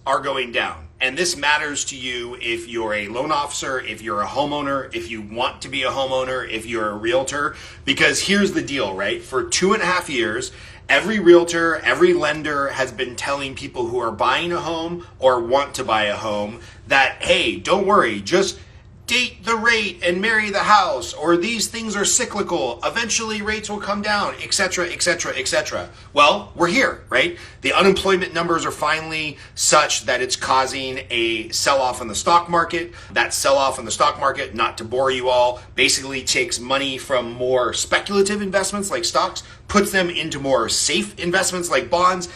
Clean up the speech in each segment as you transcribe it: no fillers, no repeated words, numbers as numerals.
are going down. And this matters to you if you're a loan officer, if you're a homeowner, if you want to be a homeowner, if you're a realtor. Because here's the deal, right? For 2.5 years, every realtor, every lender has been telling people who are buying a home or want to buy a home that, hey, don't worry, just date the rate and marry the house, or these things are cyclical. Eventually rates will come down, etc., etc., etc. Well, we're here, right? The unemployment numbers are finally such that it's causing a sell-off in the stock market. That sell-off in the stock market, not to bore you all, basically takes money from more speculative investments like stocks, puts them into more safe investments like bonds.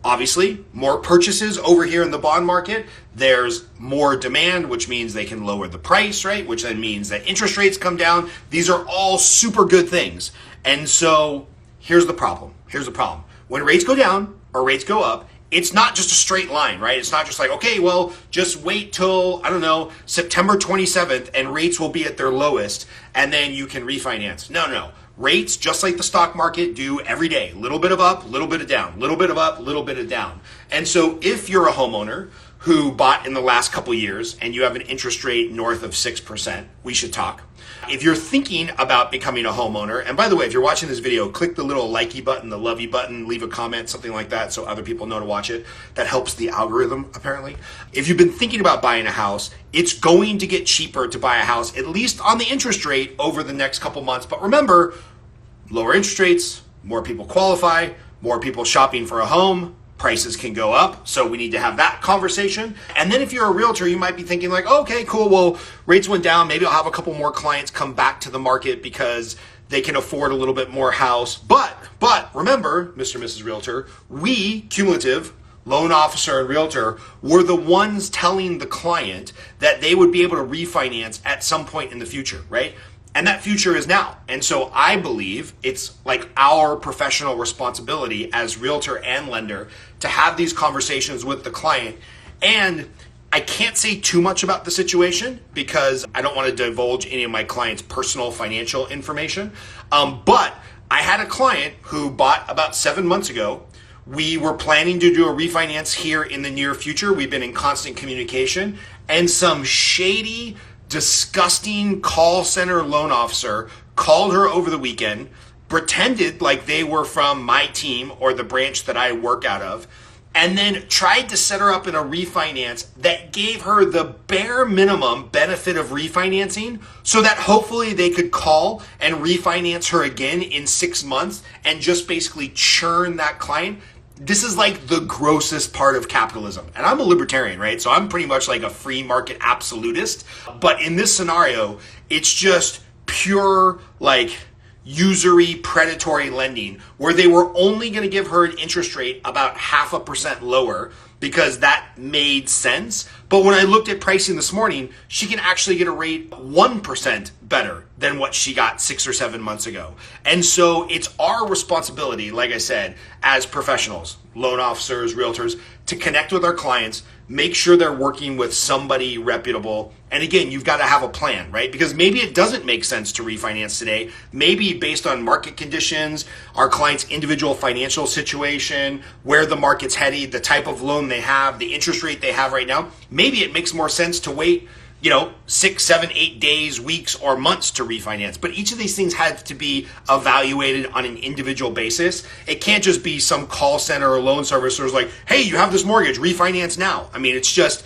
Obviously, more purchases over here in the bond market. There's more demand, which means they can lower the price, right? Which then means that interest rates come down. These are all super good things. And so here's the problem. When rates go down or rates go up, it's not just a straight line, right? It's not just like, okay, well, just wait till, I don't know, September 27th and rates will be at their lowest and then you can refinance. No. Rates, just like the stock market, do every day. A little bit of up, a little bit of down, a little bit of up, a little bit of down. And so if you're a homeowner who bought in the last couple years and you have an interest rate north of 6%, we should talk. If you're thinking about becoming a homeowner, and by the way, if you're watching this video, click the little likey button, the lovey button, leave a comment, something like that, so other people know to watch it. That helps the algorithm, apparently. If you've been thinking about buying a house, it's going to get cheaper to buy a house, at least on the interest rate over the next couple months. But remember, lower interest rates, more people qualify, more people shopping for a home, prices can go up. So we need to have that conversation. And then if you're a realtor, you might be thinking like, okay, cool. Well, rates went down. Maybe I'll have a couple more clients come back to the market because they can afford a little bit more house. But remember, Mr. and Mrs. Realtor, we, cumulative, loan officer and realtor, were the ones telling the client that they would be able to refinance at some point in the future, right? And that future is now. And so I believe it's like our professional responsibility as realtor and lender to have these conversations with the client. And I can't say too much about the situation because I don't want to divulge any of my clients' personal financial information. But I had a client who bought about 7 months ago. We were planning to do a refinance here in the near future. We've been in constant communication, and some shady, disgusting call center loan officer called her over the weekend, pretended like they were from my team or the branch that I work out of, and then tried to set her up in a refinance that gave her the bare minimum benefit of refinancing so that hopefully they could call and refinance her again in 6 months and just basically churn that client. This is like the grossest part of capitalism. And I'm a libertarian, right? So I'm pretty much like a free market absolutist. But in this scenario, it's just pure like usury predatory lending where they were only going to give her an interest rate about 0.5% lower because that made sense. But when I looked at pricing this morning, she can actually get a rate 1% better than what she got 6 or 7 months ago. And so it's our responsibility, like I said, as professionals, loan officers, realtors, to connect with our clients, make sure they're working with somebody reputable. And again, you've got to have a plan, right? Because maybe it doesn't make sense to refinance today. Maybe based on market conditions, our client's individual financial situation, where the market's headed, the type of loan they have, the interest rate they have right now, maybe it makes more sense to wait 6, 7, 8 days, weeks, or months to refinance. But each of these things have to be evaluated on an individual basis. It can't just be some call center or loan servicer who's like, hey, you have this mortgage, refinance now. I mean, it's just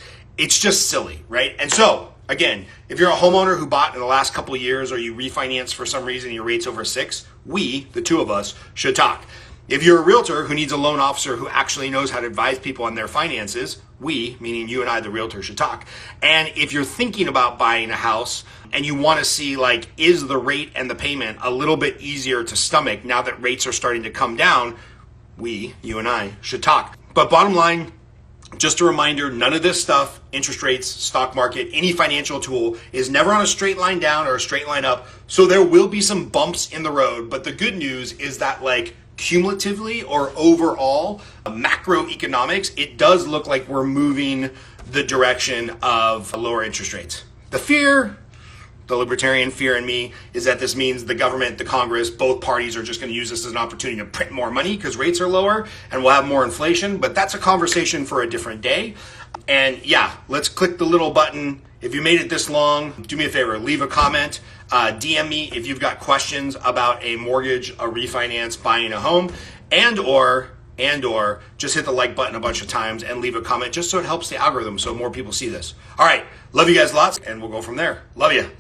silly, right? And so, again, if you're a homeowner who bought in the last couple of years or you refinance for some reason, your rate's over 6, we, the two of us, should talk. If you're a realtor who needs a loan officer who actually knows how to advise people on their finances, we, meaning you and I, the realtor, should talk. And if you're thinking about buying a house and you want to see like, is the rate and the payment a little bit easier to stomach now that rates are starting to come down, we, you and I, should talk. But bottom line, just a reminder, none of this stuff, interest rates, stock market, any financial tool is never on a straight line down or a straight line up. So there will be some bumps in the road. But the good news is that like, cumulatively or overall macroeconomics, it does look like we're moving the direction of lower interest rates. The fear The libertarian fear in me is that this means the government, the Congress, both parties are just going to use this as an opportunity to print more money because rates are lower and we'll have more inflation. But that's a conversation for a different day. And yeah, let's click the little button. If you made it this long, do me a favor, leave a comment, DM me if you've got questions about a mortgage, a refinance, buying a home, and or just hit the like button a bunch of times and leave a comment just so it helps the algorithm so more people see this. All right, love you guys lots, and we'll go from there. Love you.